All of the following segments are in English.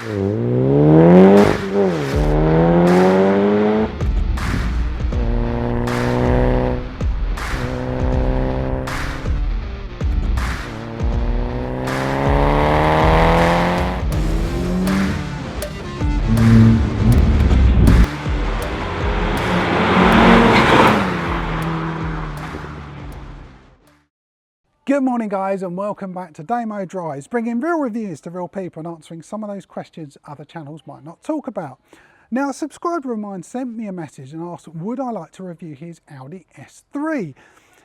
Good morning guys, and welcome back to Damo Drives, bringing real reviews to real people and answering some of those questions other channels might not talk about. Now, a subscriber of mine sent me a message and asked would I like to review his Audi S3.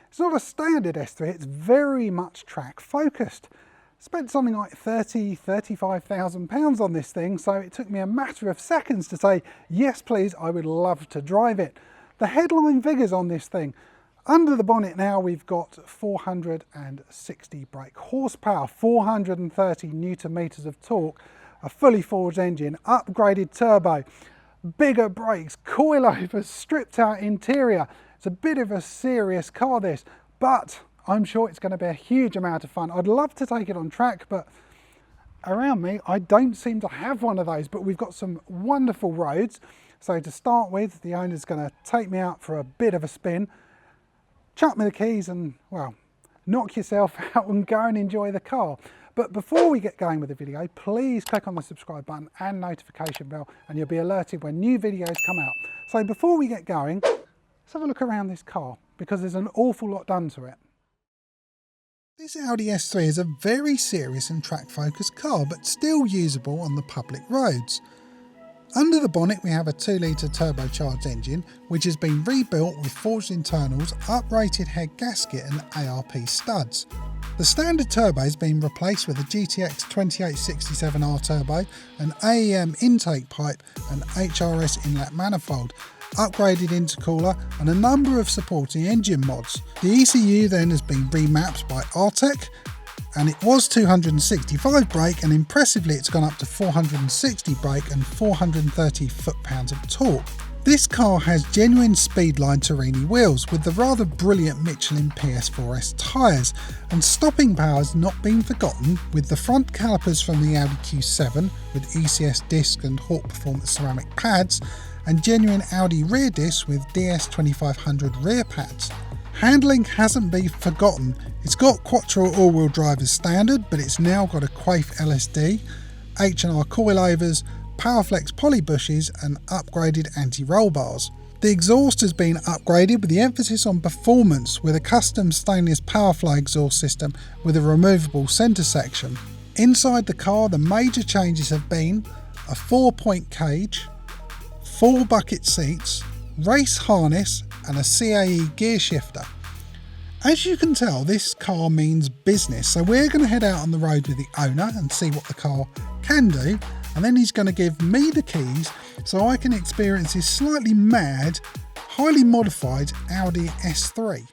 It's not a standard S3, it's very much track focused. Spent something like £35,000 on this thing, so it took me a matter of seconds to say yes please, I would love to drive it. The headline figures on this thing: under the bonnet now we've got 460 brake horsepower, 430 newton meters of torque, a fully forged engine, upgraded turbo, bigger brakes, coilovers, stripped out interior. It's a bit of a serious car this, but I'm sure it's going to be a huge amount of fun. I'd love to take it on track, but around me I don't seem to have one of those, but we've got some wonderful roads. So to start with, the owner's going to take me out for a bit of a spin, chuck me the keys and, well, knock yourself out and go and enjoy the car. But before we get going with the video, please click on the subscribe button and notification bell and you'll be alerted when new videos come out. So before we get going, let's have a look around this car because there's an awful lot done to it. This Audi S3 is a very serious and track focused car, but still usable on the public roads. Under the bonnet we have a 2-litre turbocharged engine which has been rebuilt with forged internals, uprated head gasket and ARP studs. The standard turbo has been replaced with a GTX 2867R turbo, an AEM intake pipe and HRS inlet manifold, upgraded intercooler and a number of supporting engine mods. The ECU then has been remapped by Artec, and it was 265 brake, and impressively it's gone up to 460 brake and 430 foot-pounds of torque. This car has genuine Speedline Turini wheels with the rather brilliant Michelin PS4S tyres, and stopping power has not been forgotten with the front calipers from the Audi Q7 with ECS disc and Hawk Performance ceramic pads, and genuine Audi rear discs with DS2500 rear pads. Handling hasn't been forgotten. It's got Quattro all-wheel drive as standard, but it's now got a Quaife LSD, H&R coilovers, Powerflex poly bushes and upgraded anti-roll bars. The exhaust has been upgraded with the emphasis on performance with a custom stainless Powerflow exhaust system with a removable centre section. Inside the car, the major changes have been a 4-point cage, 4 bucket seats, race harness and a CAE gear shifter. As you can tell, this car means business, so we're going to head out on the road with the owner and see what the car can do, and then he's going to give me the keys so I can experience his slightly mad, highly modified Audi S3.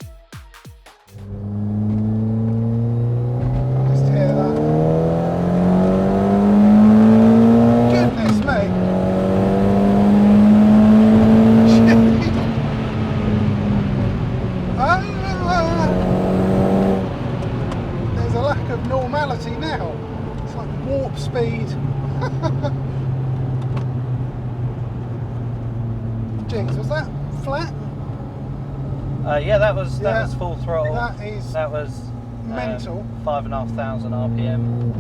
Just hear that. Goodness me. There's a lack of normality now. It's like warp speed. Jinx, was that flat? Yeah, that was full throttle. That was mental. 5,500 RPM.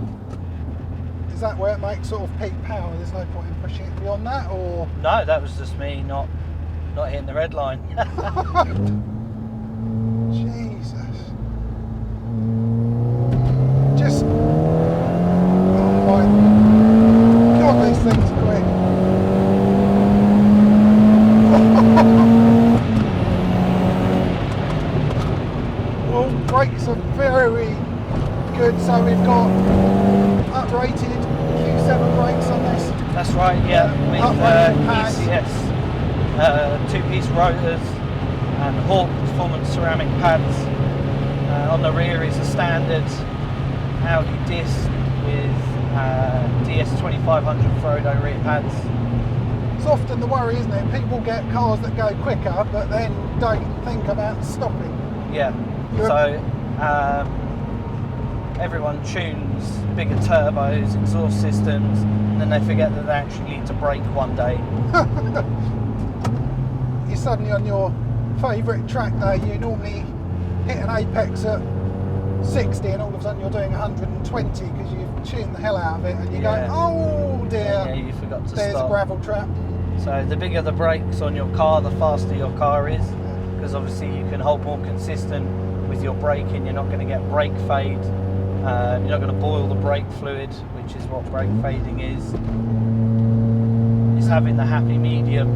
Is that where it makes sort of peak power? There's no point in pushing it beyond that, or? No, that was just me not hitting the red line. Jesus. Just, oh my God, these things are quick. All brakes are very good, so we've got uprated Q7 brakes on this. That's right, yeah, with ECS 2-piece rotors and Hawk Performance ceramic pads. On the rear is a standard Audi disc with DS2500 Frodo rear pads. It's often the worry, isn't it? People get cars that go quicker but then don't think about stopping. Yeah, so everyone tunes bigger turbos, exhaust systems, and then they forget that they actually need to brake one day. You're suddenly on your favourite track day, you normally hit an apex at 60 and all of a sudden you're doing 120 because you've tuned the hell out of it and you go, oh dear, yeah, you forgot to there's stop. a gravel trap. So the bigger the brakes on your car, the faster your car is, because obviously you can hold more consistent with your braking. You're not going to get brake fade, you're not going to boil the brake fluid, which is what brake fading is. It's having the happy medium.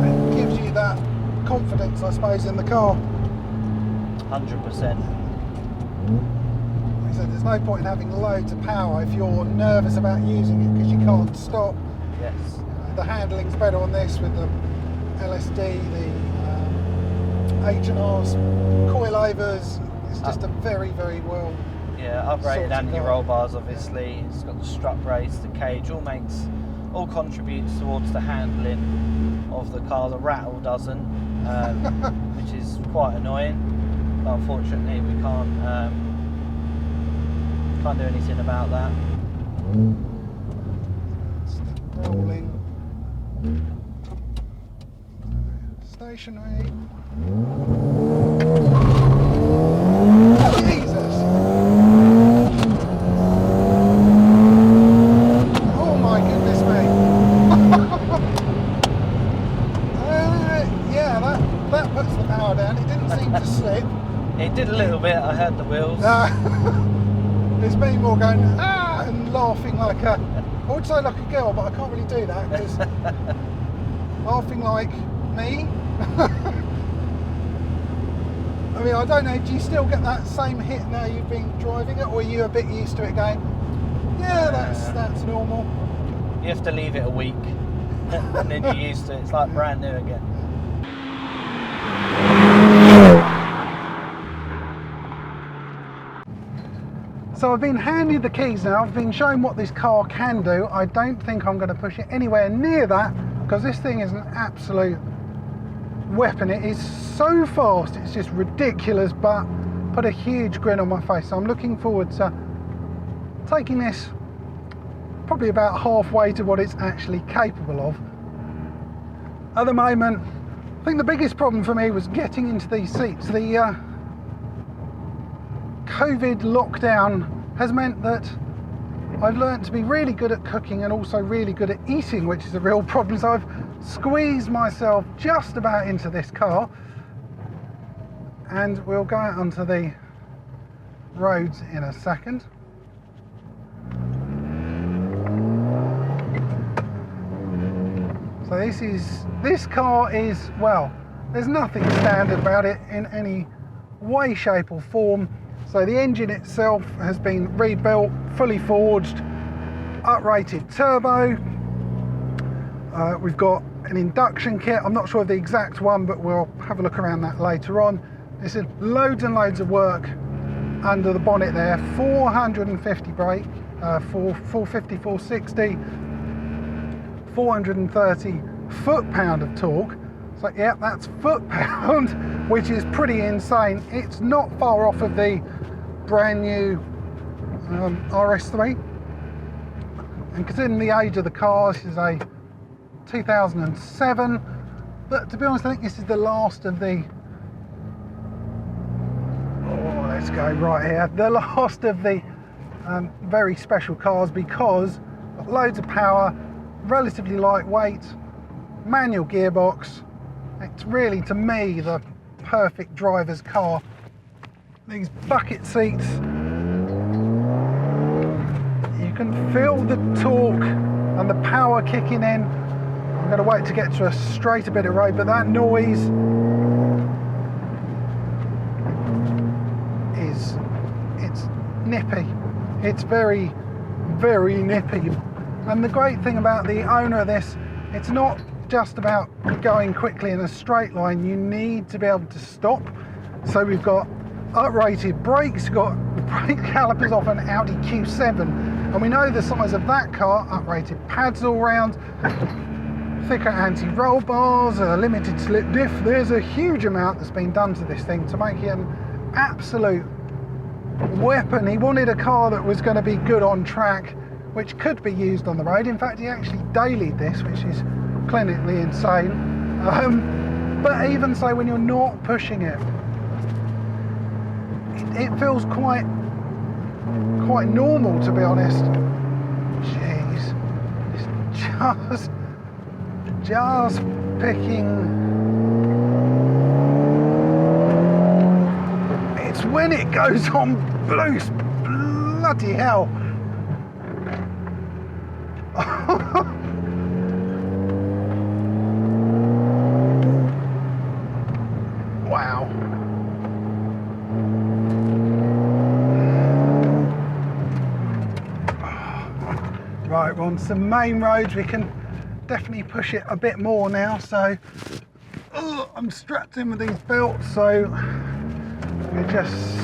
It gives you that confidence, I suppose, in the car. 100%. Like I said, there's no point in having loads of power if you're nervous about using it because you can't stop. Yes. The handling's better on this with the LSD, the H&R's coilovers. It's just a very, very well. Yeah, uprated anti-roll car. bars, obviously. It's got the strut brace, the cage, all contributes towards the handling of the car. The rattle doesn't, which is quite annoying. But unfortunately, we can't do anything about that. Rolling. Stationary. Jesus! Oh my goodness me! Yeah, that puts the power down. It didn't seem to slip. It did a little bit. I heard the wheels. There's me more going and laughing like a. I would say like a girl, but I can't really do that because laughing like me. I mean, I don't know, do you still get that same hit now you've been driving it, or are you a bit used to it going, yeah, that's normal? You have to leave it a week and then you're used to it. It's like brand new again. So I've been handed the keys now, I've been shown what this car can do. I don't think I'm going to push it anywhere near that because this thing is an absolute weapon. It is so fast, it's just ridiculous, but put a huge grin on my face. So I'm looking forward to taking this probably about halfway to what it's actually capable of. At the moment, I think the biggest problem for me was getting into these seats. The COVID lockdown has meant that I've learned to be really good at cooking and also really good at eating, which is a real problem. So I've squeezed myself just about into this car, and we'll go out onto the roads in a second. So this car is, well, there's nothing standard about it in any way, shape or form. So the engine itself has been rebuilt, fully forged, uprated turbo. We've got an induction kit. I'm not sure of the exact one, but we'll have a look around that later on. There's loads and loads of work under the bonnet there. 450 brake, 450, 460, 430 foot-pound of torque. So yeah, that's foot-pound, which is pretty insane. It's not far off of the brand new RS3. And considering the age of the car, this is a 2007. But to be honest, I think this is the last of the... Oh, let's go right here. The last of the very special cars, because loads of power, relatively lightweight, manual gearbox. It's really, to me, the perfect driver's car. These bucket seats, you can feel the torque and the power kicking in. I'm going to wait to get to a straighter bit of road, but that noise it's nippy. It's very, very nippy. And the great thing about the owner of this, it's not just about going quickly in a straight line. You need to be able to stop. So we've got uprated brakes, we've got brake calipers off an Audi Q7, and we know the size of that car. Uprated pads all round, thicker anti-roll bars, a limited slip diff. There's a huge amount that's been done to this thing to make it an absolute weapon. He wanted a car that was going to be good on track, which could be used on the road. In fact, he actually dailied this, which is clinically insane. But even so, when you're not pushing it, it feels quite normal, to be honest. Jeez, it's just picking. It's when it goes on boost, bloody hell. Wow. Right, we're on some main roads. We can definitely push it a bit more now. So I'm strapped in with these belts, so we're just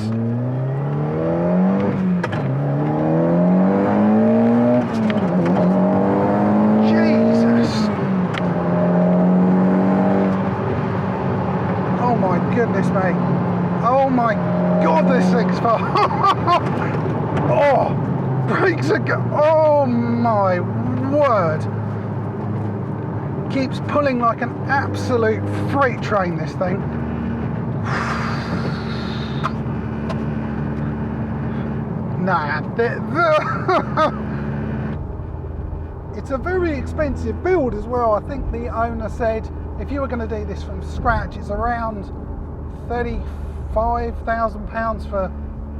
goodness me. Oh my god, this thing's fast. Oh, brakes are oh my word. Keeps pulling like an absolute freight train, this thing. Nah, it's a very expensive build as well. I think the owner said if you were going to do this from scratch, it's around £35,000 for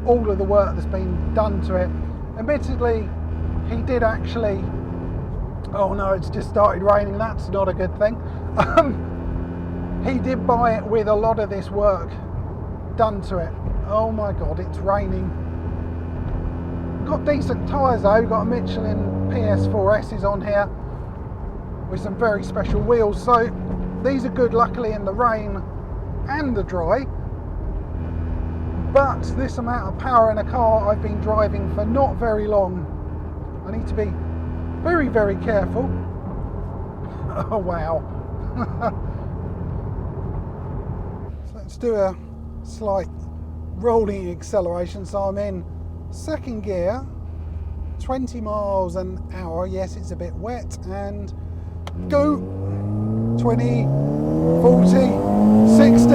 all of the work that's been done to it. Admittedly, he did actually, oh no, it's just started raining, that's not a good thing. He did buy it with a lot of this work done to it. Oh my god, it's raining. Got decent tyres though, got a Michelin PS4S's on here with some very special wheels, so these are good luckily in the rain and the dry. But this amount of power in a car I've been driving for not very long, I need to be very, very careful. Oh wow. So let's do a slight rolling acceleration. So I'm in second gear, 20 miles an hour. Yes, it's a bit wet, and go. 20, 40, 60.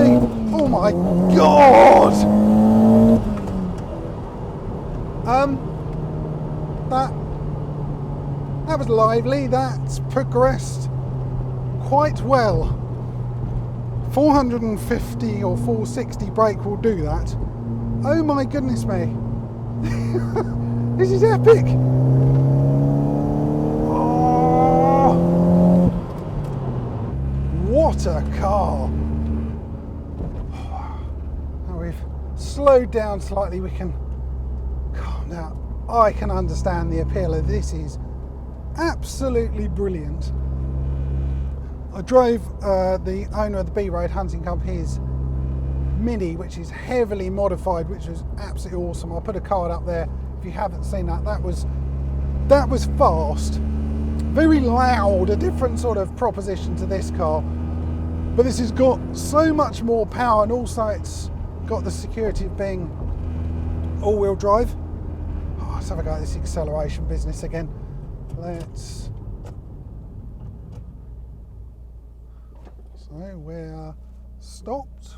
Oh my god! That was lively. That's progressed quite well. 450 or 460 brake will do that. Oh my goodness me. This is epic. Oh, what a car. Now we've slowed down slightly, we can calm down. I can understand the appeal of this. Is absolutely brilliant. I drove the owner of the B Road Hunting Club, his Mini, which is heavily modified, which was absolutely awesome. I'll put a card up there if you haven't seen that. That was fast, very loud, a different sort of proposition to this car, but this has got so much more power, and also it's got the security of being all-wheel drive. Oh, let's have a go at this acceleration business again. Let's. So we're stopped.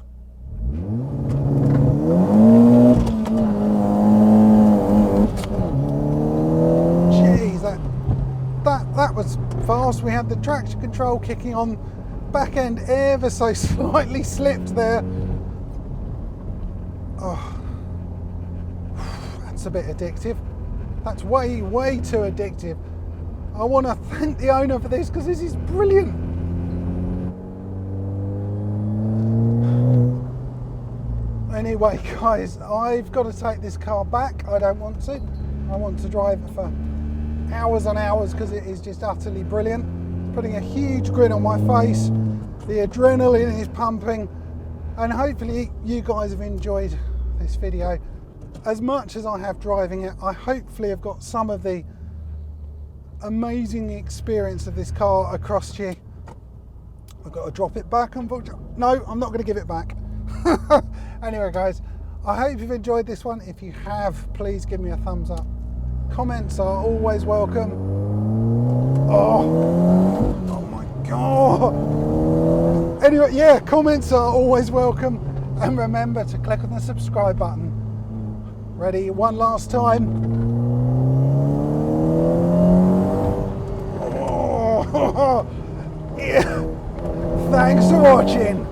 Jeez, that was fast. We had the traction control kicking on, back end ever so slightly slipped there. Oh, that's a bit addictive. That's way too addictive. I want to thank the owner for this, because this is brilliant. Anyway guys, I've got to take this car back. I don't want to. I want to drive it for hours and hours, because it is just utterly brilliant. It's putting a huge grin on my face. The adrenaline is pumping, and hopefully you guys have enjoyed this video as much as I have driving it. I hopefully have got some of the amazing experience of this car across to you. I've got to drop it back, unfortunately. No, I'm not going to give it back. Anyway guys, I hope you've enjoyed this one. If you have, please give me a thumbs up. Comments are always welcome. Oh my God. Anyway, yeah, comments are always welcome. And remember to click on the subscribe button. Ready? One last time. Oh, yeah. Thanks for watching.